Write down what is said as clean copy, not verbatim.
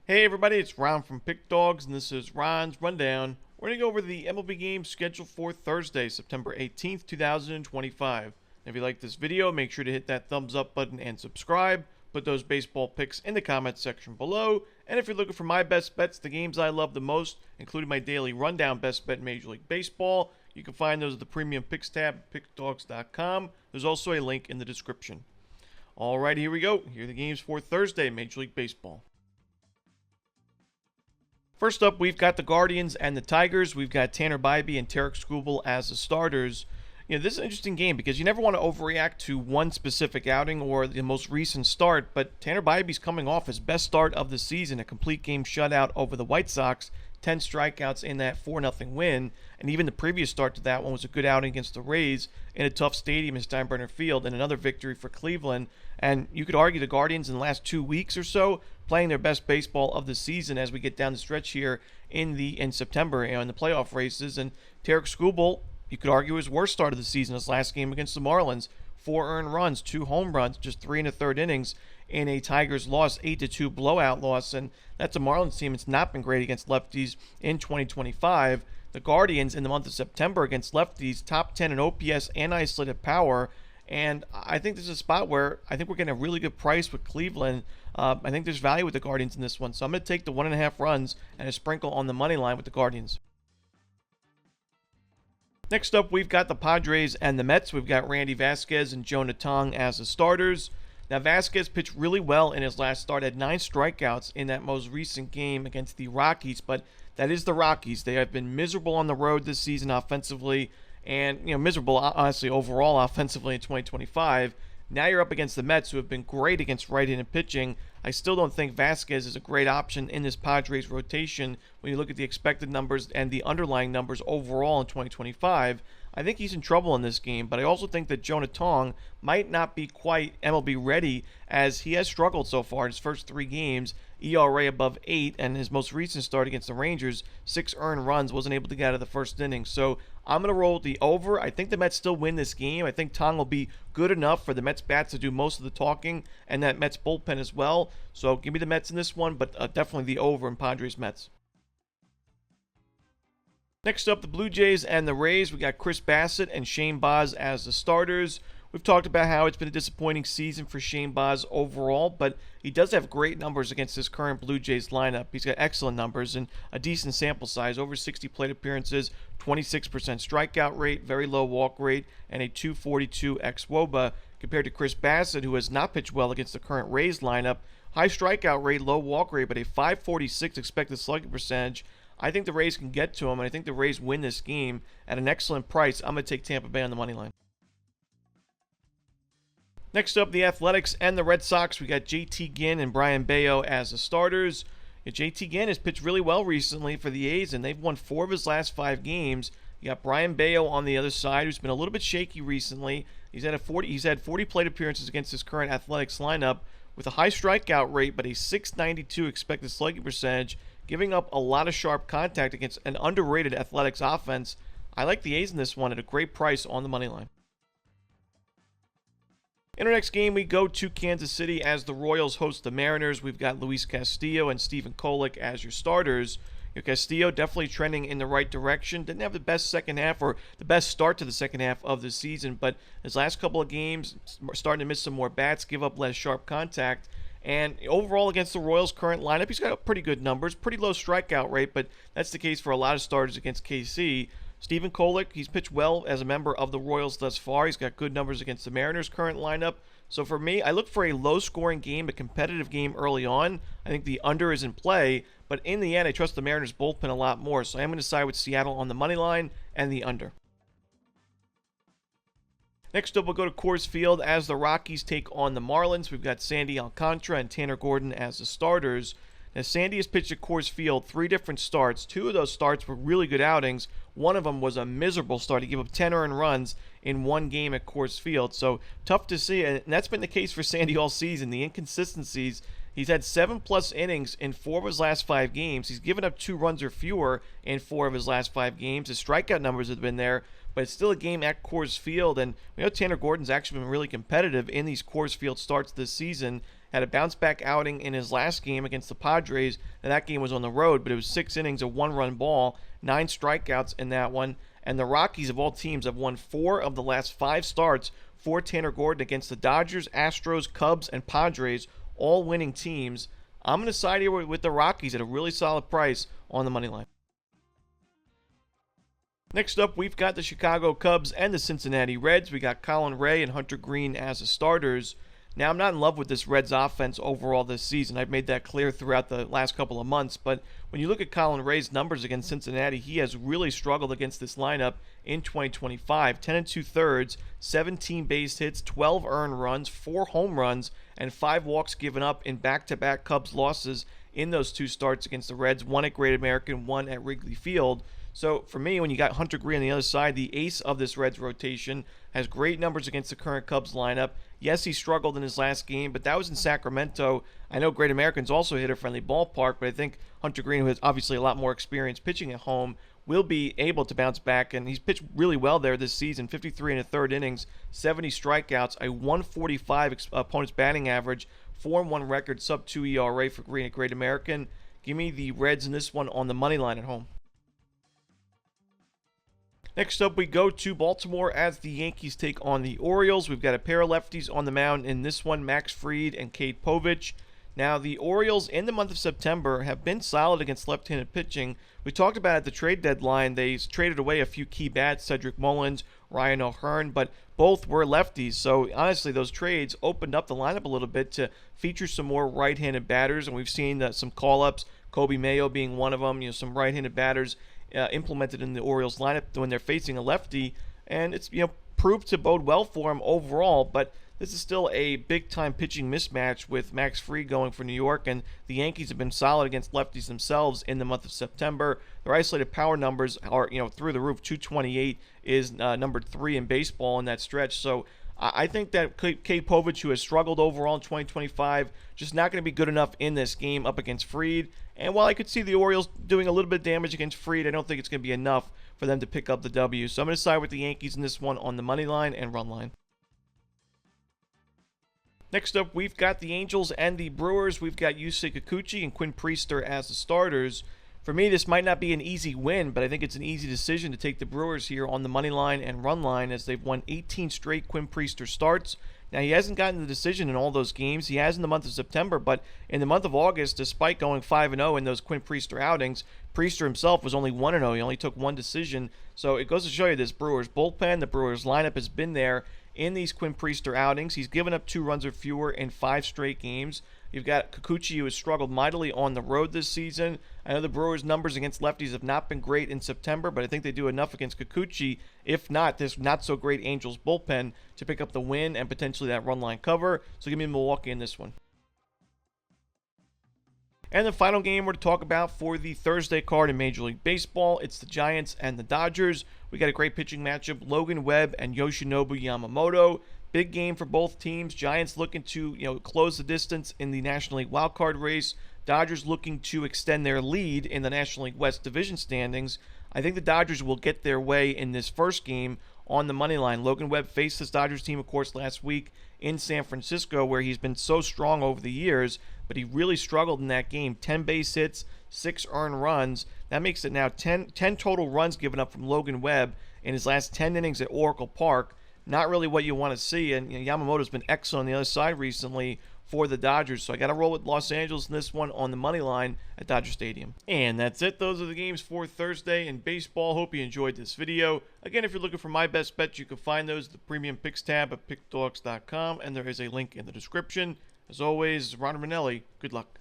Hey everybody, it's Ron from Pick Dawgz, and this is Ron's Rundown. We're going to go over the MLB games scheduled for Thursday, September 18th, 2025. If you like this video, make sure to hit that thumbs up button and subscribe. Put those baseball picks in the comments section below. And if you're looking for my best bets, the games I love the most, including my daily rundown best bet in Major League Baseball, you can find those at the Premium Picks tab at pickdawgz.com. There's also a link in the description. Alright, here we go. Here are the games for Thursday, Major League Baseball. First up, we've got the Guardians and the Tigers. We've got Tanner Bybee and Tarik Skubal as the starters. This is an interesting game because you never want to overreact to one specific outing or the most recent start, but Tanner Bybee's coming off his best start of the season, a complete game shutout over the White Sox, 10 strikeouts in that 4-0 win, and even the previous start to that one was a good outing against the Rays in a tough stadium in Steinbrenner Field, and another victory for Cleveland. And you could argue the Guardians in the last 2 weeks or so playing their best baseball of the season as we get down the stretch here in September, in the playoff races. And Tarik Skubal, you could argue his worst start of the season, his last game against the Marlins. 4 earned runs, 2 home runs, just 3 1/3 innings in a Tigers loss, 8-2 blowout loss. And that's a Marlins team that's not been great against lefties in 2025. The Guardians in the month of September against lefties, top 10 in OPS and isolated power. And I think this is a spot where I think we're getting a really good price with Cleveland. I think there's value with the Guardians in this one. So I'm going to take the 1.5 runs and a sprinkle on the money line with the Guardians. Next up, we've got the Padres and the Mets. We've got Randy Vasquez and Jonah Tong as the starters. Now, Vasquez pitched really well in his last start, had 9 strikeouts in that most recent game against the Rockies, but that is the Rockies. They have been miserable on the road this season offensively, and miserable, honestly, overall offensively in 2025. Now you're up against the Mets, who have been great against right-handed pitching. I still don't think Vasquez is a great option in this Padres rotation when you look at the expected numbers and the underlying numbers overall in 2025. I think he's in trouble in this game, but I also think that Jonah Tong might not be quite MLB ready, as he has struggled so far in his first 3 games. ERA above 8, and his most recent start against the Rangers, 6 earned runs, wasn't able to get out of the first inning. So I'm going to roll the over. I think the Mets still win this game. I think Tong will be good enough for the Mets bats to do most of the talking, and that Mets bullpen as well. So give me the Mets in this one, but definitely the over in Padres Mets. Next up, the Blue Jays and the Rays. We got Chris Bassett and Shane Baz as the starters. We've talked about how it's been a disappointing season for Shane Baz overall, but he does have great numbers against this current Blue Jays lineup. He's got excellent numbers and a decent sample size, over 60 plate appearances, 26% strikeout rate, very low walk rate, and a 242 xWOBA, compared to Chris Bassett, who has not pitched well against the current Rays lineup. High strikeout rate, low walk rate, but a 546 expected slugging percentage. I think the Rays can get to him, and I think the Rays win this game at an excellent price. I'm going to take Tampa Bay on the money line. Next up, the Athletics and the Red Sox. We got JT Ginn and Brian Bayo as the starters. JT Ginn has pitched really well recently for the A's, and they've won 4 of his last 5 games. You got Brian Bayo on the other side, who's been a little bit shaky recently. He's had 40 plate appearances against his current Athletics lineup with a high strikeout rate, but a 692 expected slugging percentage, giving up a lot of sharp contact against an underrated Athletics offense. I like the A's in this one at a great price on the money line. In our next game, we go to Kansas City as the Royals host the Mariners. We've got Luis Castillo and Stephen Kolek as your starters. Castillo definitely trending in the right direction. Didn't have the best second half or the best start to the second half of the season, but his last couple of games starting to miss some more bats, give up less sharp contact. And overall against the Royals' current lineup, he's got pretty good numbers, pretty low strikeout rate, but that's the case for a lot of starters against KC. Stephen Kolek, he's pitched well as a member of the Royals thus far. He's got good numbers against the Mariners' current lineup. So for me, I look for a low-scoring game, a competitive game early on. I think the under is in play, but in the end, I trust the Mariners' bullpen a lot more. So I'm going to side with Seattle on the money line and the under. Next up, we'll go to Coors Field as the Rockies take on the Marlins. We've got Sandy Alcantara and Tanner Gordon as the starters. Now, Sandy has pitched at Coors Field 3 different starts. 2 of those starts were really good outings. One of them was a miserable start. He gave up 10 earned runs in 1 game at Coors Field. So tough to see, and that's been the case for Sandy all season. The inconsistencies. He's had 7+ innings in 4 of his last 5 games. He's given up 2 runs or fewer in 4 of his last 5 games. His strikeout numbers have been there, but it's still a game at Coors Field. And we know Tanner Gordon's actually been really competitive in these Coors Field starts this season. had a bounce-back outing in his last game against the Padres. Now, that game was on the road, but it was 6 innings, a 1-run ball, 9 strikeouts in that one. And the Rockies, of all teams, have won 4 of the last 5 starts for Tanner Gordon against the Dodgers, Astros, Cubs, and Padres, all winning teams. I'm going to side here with the Rockies at a really solid price on the money line. Next up, we've got the Chicago Cubs and the Cincinnati Reds. We got Colin Ray and Hunter Green as the starters. Now, I'm not in love with this Reds offense overall this season. I've made that clear throughout the last couple of months. But when you look at Colin Ray's numbers against Cincinnati, he has really struggled against this lineup in 2025. 10 2/3, 17 base hits, 12 earned runs, 4 home runs, and 5 walks given up in back-to-back Cubs losses in those 2 starts against the Reds. 1 at Great American, 1 at Wrigley Field. So for me, when you got Hunter Green on the other side, the ace of this Reds rotation, has great numbers against the current Cubs lineup. Yes, he struggled in his last game, but that was in Sacramento. I know Great American's also a hitter-friendly ballpark, but I think Hunter Green, who has obviously a lot more experience pitching at home, will be able to bounce back, and he's pitched really well there this season. 53 1/3 innings, 70 strikeouts, a 145 opponent's batting average, 4-1 record, sub-2 ERA for Green at Great American. Give me the Reds in this one on the money line at home. Next up, we go to Baltimore as the Yankees take on the Orioles. We've got a pair of lefties on the mound in this one, Max Fried and Cade Povich. Now, the Orioles in the month of September have been solid against left-handed pitching. We talked about at the trade deadline, they traded away a few key bats, Cedric Mullins, Ryan O'Hearn, but both were lefties. So, honestly, those trades opened up the lineup a little bit to feature some more right-handed batters, and we've seen some call-ups, Kobe Mayo being one of them, some right-handed batters implemented in the Orioles lineup when they're facing a lefty, and it's proved to bode well for him overall. But this is still a big-time pitching mismatch with Max Fried going for New York, and the Yankees have been solid against lefties themselves in the month of September. Their isolated power numbers are through the roof. 228 is number 3 in baseball in that stretch. So I think that Cade Povich, who has struggled overall in 2025, just not going to be good enough in this game up against Fried. And while I could see the Orioles doing a little bit of damage against Fried, I don't think it's going to be enough for them to pick up the W. So I'm going to side with the Yankees in this one on the money line and run line. Next up, we've got the Angels and the Brewers. We've got Yusei Kikuchi and Quinn Priester as the starters. For me, this might not be an easy win, but I think it's an easy decision to take the Brewers here on the money line and run line, as they've won 18 straight Quinn Priester starts. Now, he hasn't gotten the decision in all those games. He has in the month of September, but in the month of August, despite going 5-0 in those Quinn Priester outings, Priester himself was only 1-0. He only took 1 decision. So it goes to show you this Brewers bullpen, the Brewers lineup has been there in these Quinn Priester outings. He's given up 2 runs or fewer in 5 straight games. You've got Kikuchi, who has struggled mightily on the road this season. I know the Brewers' numbers against lefties have not been great in September, but I think they do enough against Kikuchi, if not this not-so-great Angels bullpen, to pick up the win and potentially that run-line cover. So give me Milwaukee in this one. And the final game we're to talk about for the Thursday card in Major League Baseball, it's the Giants and the Dodgers. We got a great pitching matchup, Logan Webb and Yoshinobu Yamamoto. Big game for both teams. Giants looking to close the distance in the National League wildcard race. Dodgers looking to extend their lead in the National League West division standings. I think the Dodgers will get their way in this first game on the money line. Logan Webb faced this Dodgers team, of course, last week in San Francisco, where he's been so strong over the years, but he really struggled in that game. 10 base hits, 6 earned runs. That makes it now 10 total runs given up from Logan Webb in his last 10 innings at Oracle Park. Not really what you want to see, and Yamamoto's been excellent on the other side recently for the Dodgers. So I got to roll with Los Angeles in this one on the money line at Dodger Stadium. And that's it. Those are the games for Thursday in baseball. Hope you enjoyed this video. Again, if you're looking for my best bets, you can find those at the Premium Picks tab at pickdawgz.com, and there is a link in the description. As always, Romanelli, good luck.